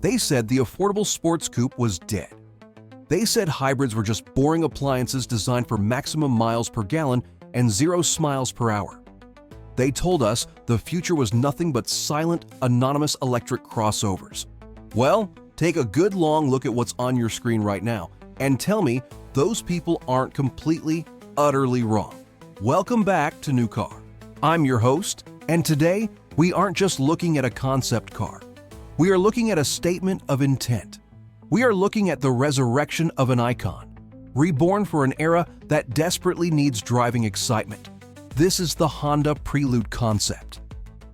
They said the affordable sports coupe was dead. They said hybrids were just boring appliances designed for maximum miles per gallon and 0 smiles per hour. They told us the future was nothing but silent, anonymous electric crossovers. Well, take a good long look at what's on your screen right now and tell me those people aren't completely, utterly wrong. Welcome back to New Car. I'm your host, and today we aren't just looking at a concept car. We are looking at a statement of intent. We are looking at the resurrection of an icon, reborn for an era that desperately needs driving excitement. This is the Honda Prelude concept.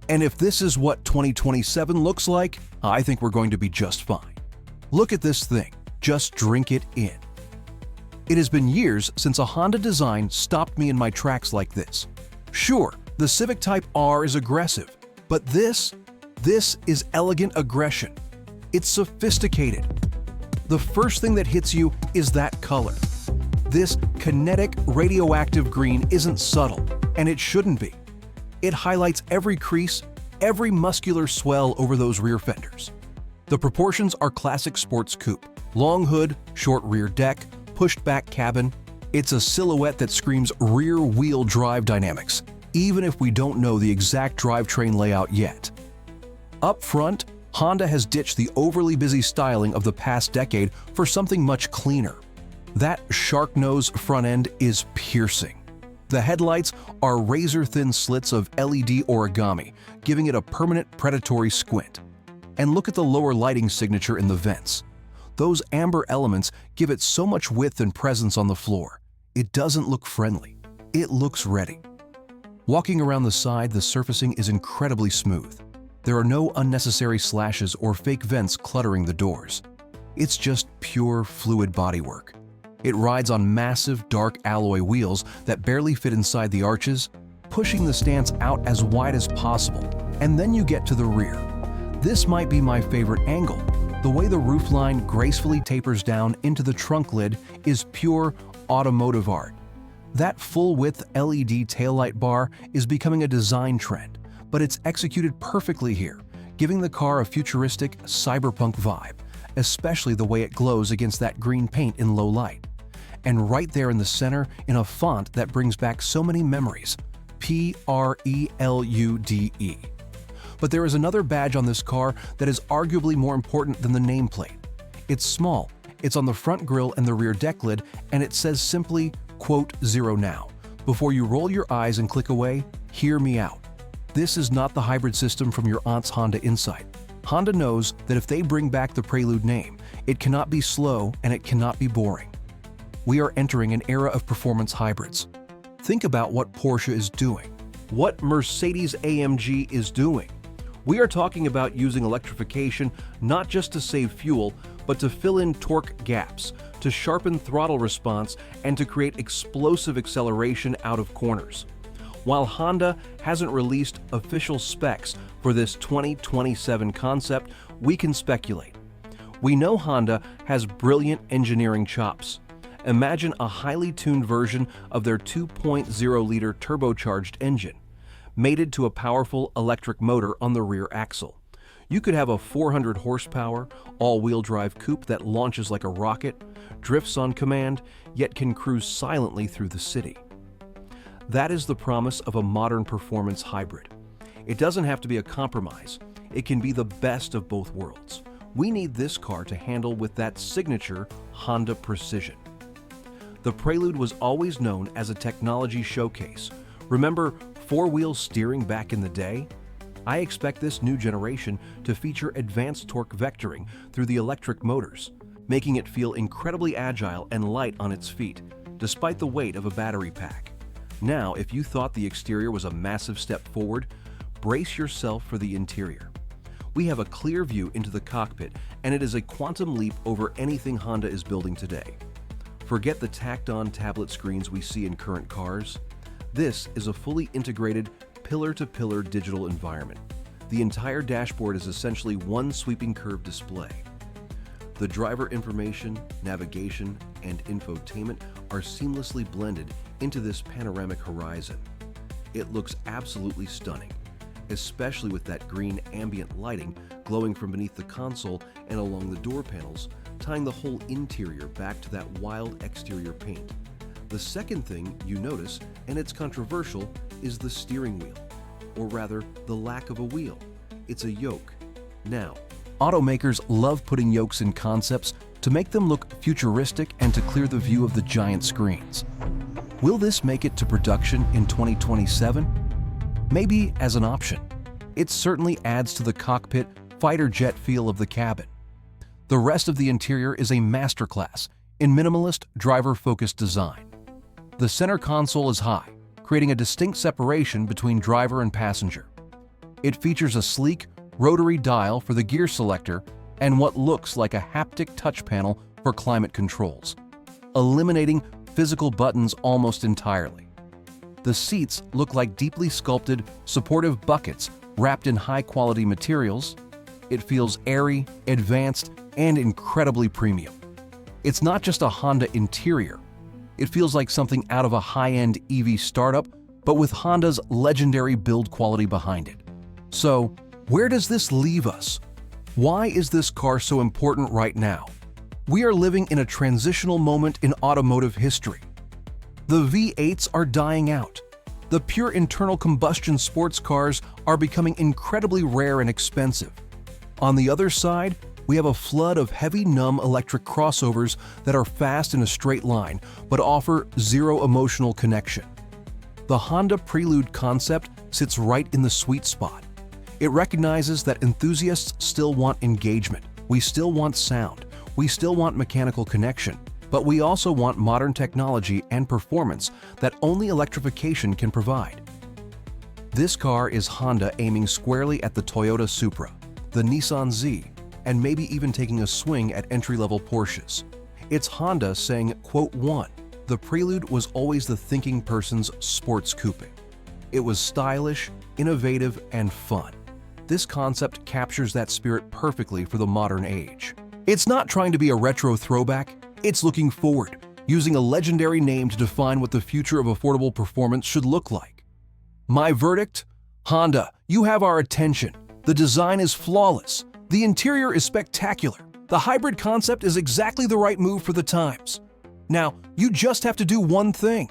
And if this is what 2027 looks like, I think we're going to be just fine. Look at this thing. Just drink it in. It has been years since a Honda design stopped me in my tracks like this. Sure, the Civic Type R is aggressive, but this is elegant aggression. It's sophisticated. The first thing that hits you is that color. This kinetic, radioactive green isn't subtle, and it shouldn't be. It highlights every crease, every muscular swell over those rear fenders. The proportions are classic sports coupe. Long hood, short rear deck, pushed back cabin. It's a silhouette that screams rear-wheel drive dynamics, even if we don't know the exact drivetrain layout yet. Up front, Honda has ditched the overly busy styling of the past decade for something much cleaner. That shark nose front end is piercing. The headlights are razor-thin slits of LED origami, giving it a permanent predatory squint. And look at the lower lighting signature in the vents. Those amber elements give it so much width and presence on the floor. It doesn't look friendly. It looks ready. Walking around the side, the surfacing is incredibly smooth. There are no unnecessary slashes or fake vents cluttering the doors. It's just pure, fluid bodywork. It rides on massive, dark alloy wheels that barely fit inside the arches, pushing the stance out as wide as possible. And then you get to the rear. This might be my favorite angle. The way the roofline gracefully tapers down into the trunk lid is pure automotive art. That full-width LED taillight bar is becoming a design trend, but it's executed perfectly here, giving the car a futuristic, cyberpunk vibe, especially the way it glows against that green paint in low light. And right there in the center, in a font that brings back so many memories, Prelude. But there is another badge on this car that is arguably more important than the nameplate. It's small, it's on the front grille and the rear deck lid, and it says simply, quote, "0 now." Before you roll your eyes and click away, hear me out. This is not the hybrid system from your aunt's Honda Insight. Honda knows that if they bring back the Prelude name, it cannot be slow and it cannot be boring. We are entering an era of performance hybrids. Think about what Porsche is doing, what Mercedes-AMG is doing. We are talking about using electrification not just to save fuel, but to fill in torque gaps, to sharpen throttle response, and to create explosive acceleration out of corners. While Honda hasn't released official specs for this 2027 concept, we can speculate. We know Honda has brilliant engineering chops. Imagine a highly tuned version of their 2.0-liter turbocharged engine, mated to a powerful electric motor on the rear axle. You could have a 400 horsepower, all-wheel drive coupe that launches like a rocket, drifts on command, yet can cruise silently through the city. That is the promise of a modern performance hybrid. It doesn't have to be a compromise. It can be the best of both worlds. We need this car to handle with that signature Honda precision. The Prelude was always known as a technology showcase. Remember four-wheel steering back in the day? I expect this new generation to feature advanced torque vectoring through the electric motors, making it feel incredibly agile and light on its feet, despite the weight of a battery pack. Now, if you thought the exterior was a massive step forward, brace yourself for the interior. We have a clear view into the cockpit, and it is a quantum leap over anything Honda is building today. Forget the tacked-on tablet screens we see in current cars. This is a fully integrated, pillar-to-pillar digital environment. The entire dashboard is essentially one sweeping curved display. The driver information, navigation, and infotainment are seamlessly blended into this panoramic horizon. It looks absolutely stunning. especially with that green ambient lighting glowing from beneath the console and along the door panels, tying the whole interior back to that wild exterior paint. The second thing you notice, and it's controversial, is the steering wheel, or rather, the lack of a wheel. It's a yoke. Now, automakers love putting yokes in concepts to make them look futuristic and to clear the view of the giant screens. Will this make it to production in 2027? Maybe as an option. It certainly adds to the cockpit fighter jet feel of the cabin. The rest of the interior is a masterclass in minimalist, driver-focused design. The center console is high, creating a distinct separation between driver and passenger. It features a sleek, rotary dial for the gear selector and what looks like a haptic touch panel for climate controls, eliminating physical buttons almost entirely. The seats look like deeply sculpted, supportive buckets wrapped in high-quality materials. It feels airy, advanced, and incredibly premium. It's not just a Honda interior. It feels like something out of a high-end EV startup, but with Honda's legendary build quality behind it. So, where does this leave us? Why is this car so important right now? We are living in a transitional moment in automotive history. The V8s are dying out. The pure internal combustion sports cars are becoming incredibly rare and expensive. On the other side, we have a flood of heavy, numb electric crossovers that are fast in a straight line, but offer zero emotional connection. The Honda Prelude concept sits right in the sweet spot. It recognizes that enthusiasts still want engagement, we still want sound, we still want mechanical connection, but we also want modern technology and performance that only electrification can provide. This car is Honda aiming squarely at the Toyota Supra, the Nissan Z, and maybe even taking a swing at entry-level Porsches. It's Honda saying, quote 1, "The Prelude was always the thinking person's sports coupe. It was stylish, innovative, and fun." This concept captures that spirit perfectly for the modern age. It's not trying to be a retro throwback, it's looking forward, using a legendary name to define what the future of affordable performance should look like. My verdict? Honda, you have our attention. The design is flawless. The interior is spectacular. The hybrid concept is exactly the right move for the times. Now, you just have to do one thing.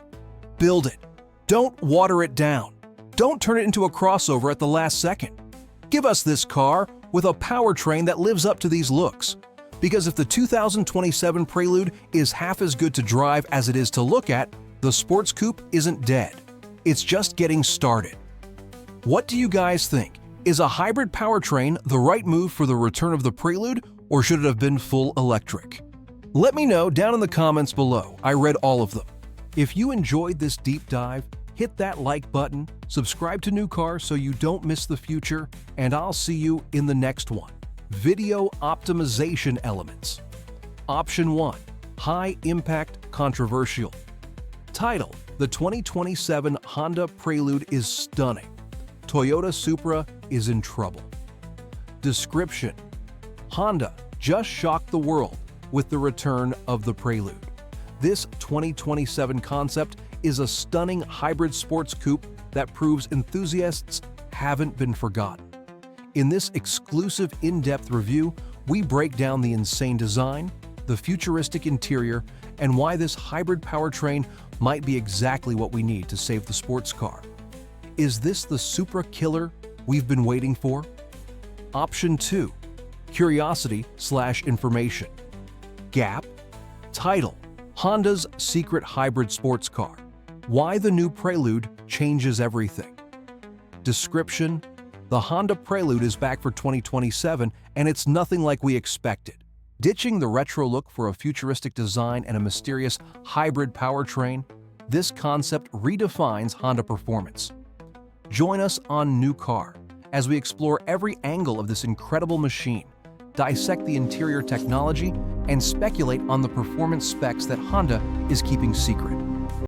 Build it. Don't water it down. Don't turn it into a crossover at the last second. Give us this car with a powertrain that lives up to these looks. Because if the 2027 Prelude is half as good to drive as it is to look at, the sports coupe isn't dead. It's just getting started. What do you guys think? Is a hybrid powertrain the right move for the return of the Prelude, or should it have been full electric? Let me know down in the comments below. I read all of them. If you enjoyed this deep dive, hit that like button, subscribe to New Car so you don't miss the future, and I'll see you in the next one. Video optimization elements. Option 1. High impact controversial. Title: The 2027 Honda Prelude is stunning. Toyota Supra is in trouble. Description: Honda just shocked the world with the return of the Prelude. This 2027 concept is a stunning hybrid sports coupe that proves enthusiasts haven't been forgotten. In this exclusive in-depth review, we break down the insane design, the futuristic interior, and why this hybrid powertrain might be exactly what we need to save the sports car. Is this the Supra killer we've been waiting for? Option 2. Curiosity/information. Gap. Title: Honda's secret hybrid sports car. Why the new Prelude changes everything. Description: The Honda Prelude is back for 2027, and it's nothing like we expected. Ditching the retro look for a futuristic design and a mysterious hybrid powertrain, this concept redefines Honda performance. Join us on New Car as we explore every angle of this incredible machine, dissect the interior technology, and speculate on the performance specs that Honda is keeping secret.